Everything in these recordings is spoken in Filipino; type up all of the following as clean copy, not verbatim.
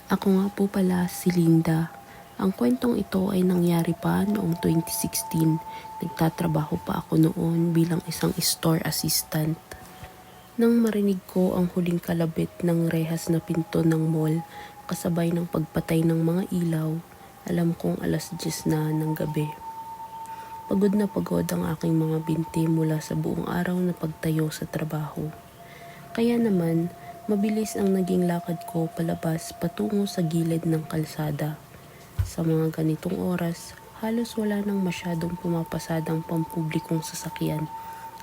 Ako nga po pala si Linda. Ang kwentong ito ay nangyari pa noong 2016. Nagtatrabaho pa ako noon bilang isang store assistant. Nang marinig ko ang huling kalabit ng rehas na pinto ng mall, kasabay ng pagpatay ng mga ilaw, alam kong 10:00 na ng gabi. Pagod na pagod ang aking mga binti mula sa buong araw na pagtayo sa trabaho. Kaya naman, mabilis ang naging lakad ko palabas patungo sa gilid ng kalsada. Sa mga ganitong oras, halos wala nang masyadong pumapasadang pampublikong sasakyan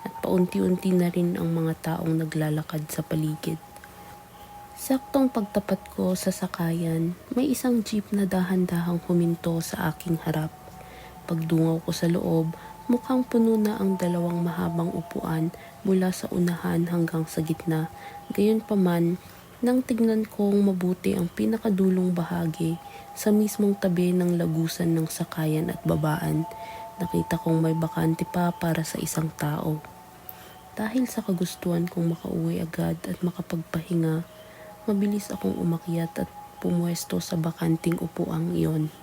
at paunti-unti na rin ang mga taong naglalakad sa paligid. Saktong pagtapat ko sa sakayan, may isang jeep na dahan-dahang huminto sa aking harap. Pagdungaw ko sa loob, mukhang puno na ang dalawang mahabang upuan mula sa unahan hanggang sa gitna. Gayunpaman, nang tignan kong mabuti ang pinakadulong bahagi sa mismong tabi ng lagusan ng sakayan at babaan, nakita kong may bakante pa para sa isang tao. Dahil sa kagustuhan kong makauwi agad at makapagpahinga, mabilis akong umakyat at pumuesto sa bakanting upuang iyon.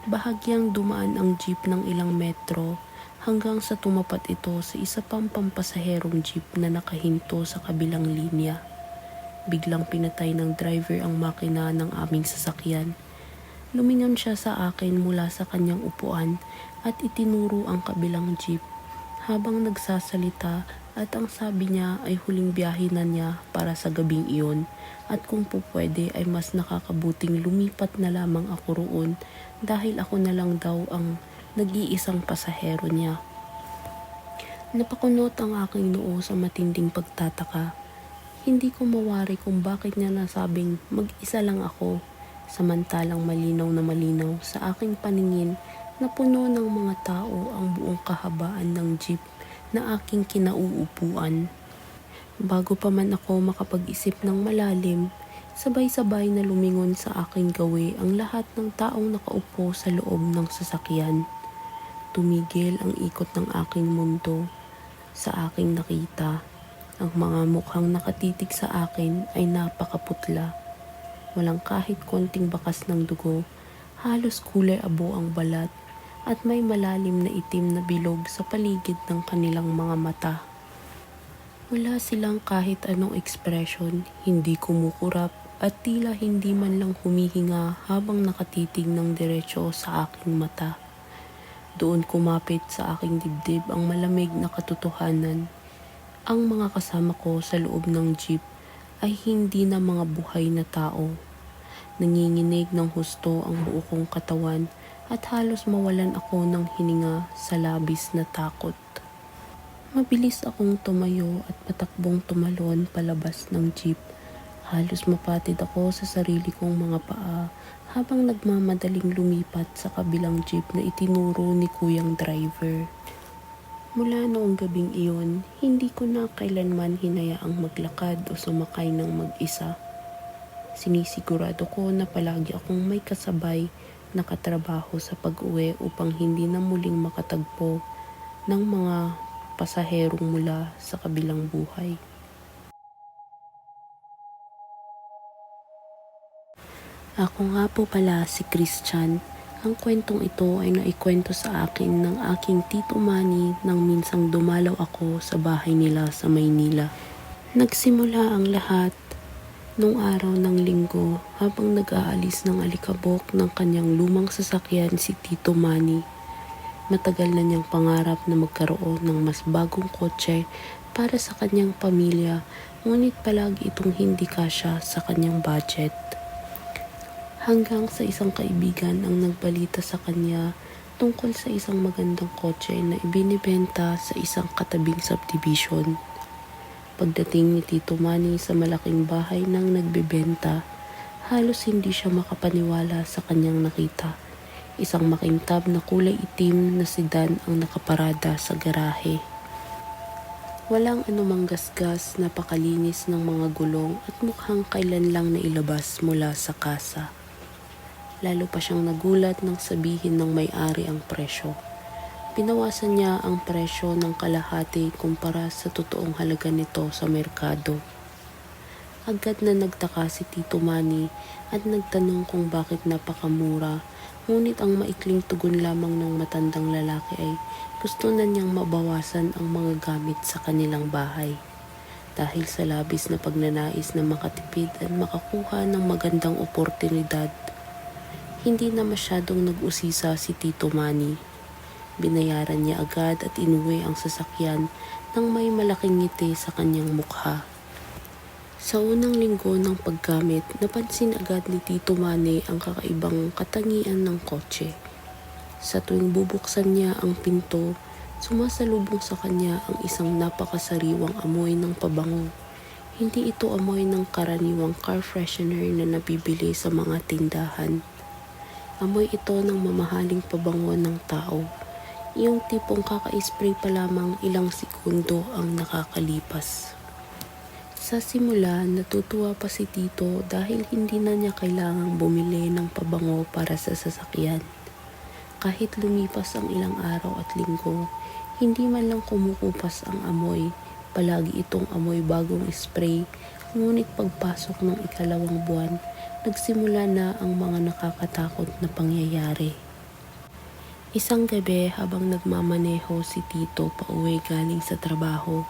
Bahagyang dumaan ang jeep ng ilang metro hanggang sa tumapat ito sa isa pang pampasaherong jeep na nakahinto sa kabilang linya. Biglang pinatay ng driver ang makina ng aming sasakyan. Lumingon siya sa akin mula sa kanyang upuan at itinuro ang kabilang jeep habang nagsasalita, at ang sabi niya ay huling biyahe na niya para sa gabing iyon at kung pupwede ay mas nakakabuting lumipat na lamang ako roon dahil ako na lang daw ang nag-iisang pasahero niya. Napakunot ang aking noo sa matinding pagtataka. Hindi ko mawari kung bakit niya nasabing mag-isa lang ako, samantalang malinaw na malinaw sa aking paningin na puno ng mga tao ang buong kahabaan ng jeep na aking kinauupuan. Bago pa man ako makapag-isip ng malalim, sabay-sabay na lumingon sa aking gawi ang lahat ng taong nakaupo sa loob ng sasakyan. Tumigil ang ikot ng aking mundo sa aking nakita. Ang mga mukhang nakatitig sa akin ay napakaputla. Walang kahit konting bakas ng dugo, halos kulay abo ang balat at may malalim na itim na bilog sa paligid ng kanilang mga mata. Wala silang kahit anong ekspresyon, hindi kumukurap at tila hindi man lang humihinga habang nakatitig ng diretso sa aking mata. Doon kumapit sa aking dibdib ang malamig na katotohanan. Ang mga kasama ko sa loob ng jeep ay hindi na mga buhay na tao. Nanginginig ng husto ang buo kong katawan at halos mawalan ako ng hininga sa labis na takot. Mabilis akong tumayo at patakbong tumalon palabas ng jeep. Halos mapatid ako sa sarili kong mga paa habang nagmamadaling lumipat sa kabilang jeep na itinuro ni kuyang driver. Mula noong gabing iyon, hindi ko na kailanman hinayaang maglakad o sumakay ng mag-isa. Sinisigurado ko na palagi akong may kasabay na katrabaho sa pag-uwi upang hindi na muling makatagpo ng mga pasaherong mula sa kabilang buhay. Ako nga po pala si Christian. Ang kwentong ito ay naikwento sa akin ng aking Tito Manny nang minsang dumalaw ako sa bahay nila sa Maynila. Nagsimula ang lahat nung araw ng linggo habang nag-aalis ng alikabok ng kanyang lumang sasakyan si Tito Manny. Matagal na niyang pangarap na magkaroon ng mas bagong kotse para sa kanyang pamilya, ngunit palagi itong hindi kasya sa kanyang budget. Hanggang sa isang kaibigan ang nagbalita sa kanya tungkol sa isang magandang kotse na ibinibenta sa isang katabing subdivision. Pagdating ni Tito Manny sa malaking bahay ng nagbebenta, halos hindi siya makapaniwala sa kanyang nakita. Isang makintab na kulay itim na sedan ang nakaparada sa garahe. Walang anumang gasgas, napakalinis ng mga gulong at mukhang kailan lang nailabas mula sa kasa. Lalo pa siyang nagulat nang sabihin ng may-ari ang presyo. Pinawasan niya ang presyo ng kalahati kumpara sa totoong halaga nito sa merkado. Agad na nagtaka si Tito Manny at nagtanong kung bakit napakamura. Ngunit ang maikling tugon lamang ng matandang lalaki ay gusto na niyang mabawasan ang mga gamit sa kanilang bahay. Dahil sa labis na pagnanais na makatipid at makakuha ng magandang oportunidad, hindi na masyadong nag-usisa si Tito Manny. Binayaran niya agad at inuwi ang sasakyan nang may malaking ngiti sa kanyang mukha. Sa unang linggo ng paggamit, napansin agad ni Tito Manny ang kakaibang katangian ng kotse. Sa tuwing bubuksan niya ang pinto, sumasalubong sa kanya ang isang napakasariwang amoy ng pabango. Hindi ito amoy ng karaniwang car freshener na nabibili sa mga tindahan. Amoy ito ng mamahaling pabango ng tao. Yung tipong kaka-spray pa lamang ilang segundo ang nakakalipas. Sa simula, natutuwa pa si Tito dahil hindi na niya kailangang bumili ng pabango para sa sasakyan. Kahit lumipas ang ilang araw at linggo, hindi man lang kumukupas ang amoy. Palagi itong amoy bagong spray, ngunit pagpasok ng ikalawang buwan, nagsimula na ang mga nakakatakot na pangyayari. Isang gabi habang nagmamaneho si Tito pauwi galing sa trabaho,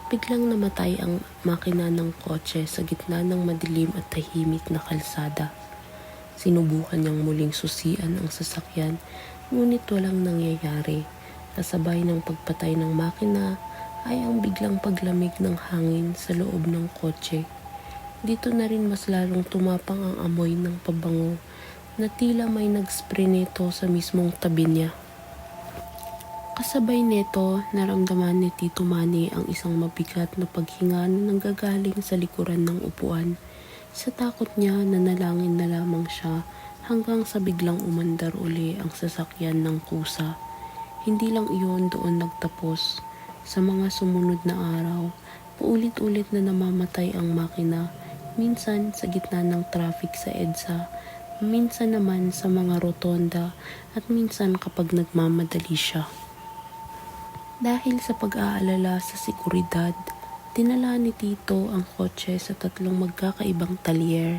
biglang namatay ang makina ng kotse sa gitna ng madilim at tahimik na kalsada. Sinubukan niyang muling susian ang sasakyan, ngunit walang nangyayari. Kasabay ng pagpatay ng makina ay ang biglang paglamig ng hangin sa loob ng kotse. Dito na rin mas lalong tumapang ang amoy ng pabango na tila may nag-spray nito sa mismong tabi niya. Kasabay nito, naramdaman ni Tito Manny ang isang mabigat na paghinga na nanggagaling sa likuran ng upuan. Sa takot niya, nanalangin na lamang siya hanggang sa biglang umandar uli ang sasakyan ng kusa. Hindi lang iyon doon nagtapos. Sa mga sumunod na araw, paulit-ulit na namamatay ang makina, minsan sa gitna ng traffic sa EDSA, minsan naman sa mga rotonda at minsan kapag nagmamadali siya. Dahil sa pag-aalala sa seguridad, dinala ni Tito ang kotse sa 3 magkakaibang talyer.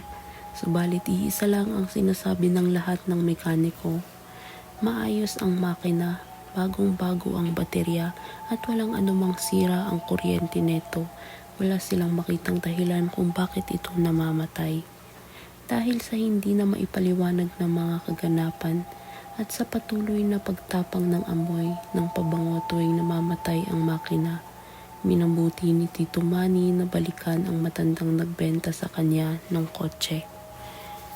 Subalit iisa lang ang sinasabi ng lahat ng mekaniko. Maayos ang makina, bagong-bago ang baterya at walang anumang sira ang kuryente nito. Wala silang makitang dahilan kung bakit ito namamatay. Dahil sa hindi na maipaliwanag ng mga kaganapan, at sa patuloy na pagtapang ng amoy ng pabango tuwing namamatay ang makina, minabuti ni Tito Manny na balikan ang matandang nagbenta sa kanya ng kotse.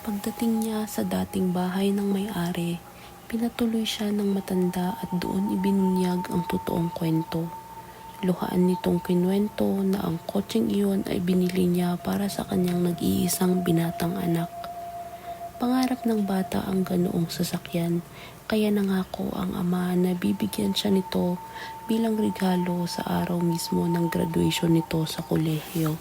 Pagdating niya sa dating bahay ng may-ari, pinatuloy siya ng matanda at doon ibinunyag ang totoong kwento. Luhaan nitong kinuwento na ang kotseng iyon ay binili niya para sa kanyang nag-iisang binatang anak. Pangarap ng bata ang ganoong sasakyan, kaya nangako ang ama na bibigyan siya nito bilang regalo sa araw mismo ng graduation nito sa kolehiyo.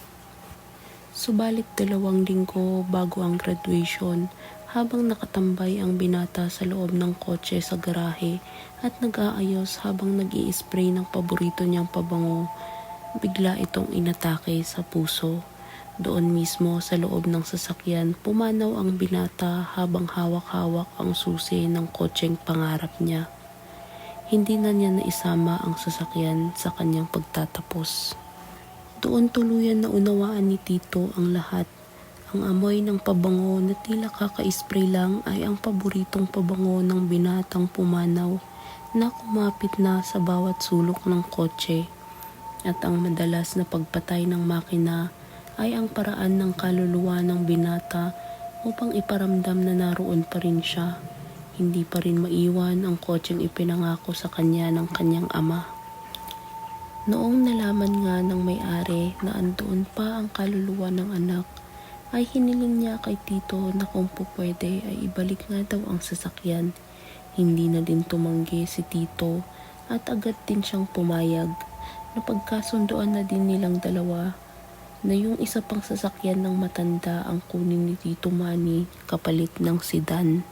Subalit 2 linggo bago ang graduation, habang nakatambay ang binata sa loob ng kotse sa garahe at nag-aayos habang nag-i-spray ng paborito niyang pabango, bigla itong inatake sa puso. Doon mismo sa loob ng sasakyan, pumanaw ang binata habang hawak-hawak ang susi ng kotseng pangarap niya. Hindi na niya naisama ang sasakyan sa kanyang pagtatapos. Doon tuluyan na unawaan ni Tito ang lahat. Ang amoy ng pabango na tila kaka-spray lang ay ang paboritong pabango ng binatang pumanaw na kumapit na sa bawat sulok ng kotse. At ang madalas na pagpatay ng makina ay ang paraan ng kaluluwa ng binata upang iparamdam na naroon pa rin siya. Hindi pa rin maiwan ang kotseng ipinangako sa kanya ng kanyang ama. Noong nalaman nga ng may-ari na andoon pa ang kaluluwa ng anak, ay hiniling niya kay Tito na kung pwede ay ibalik nga daw ang sasakyan. Hindi na din tumanggi si Tito at agad din siyang pumayag. Napagkasundoan na din nilang dalawa na yung isa pang sasakyan ng matanda ang kunin ni Tito Manny kapalit ng sedan.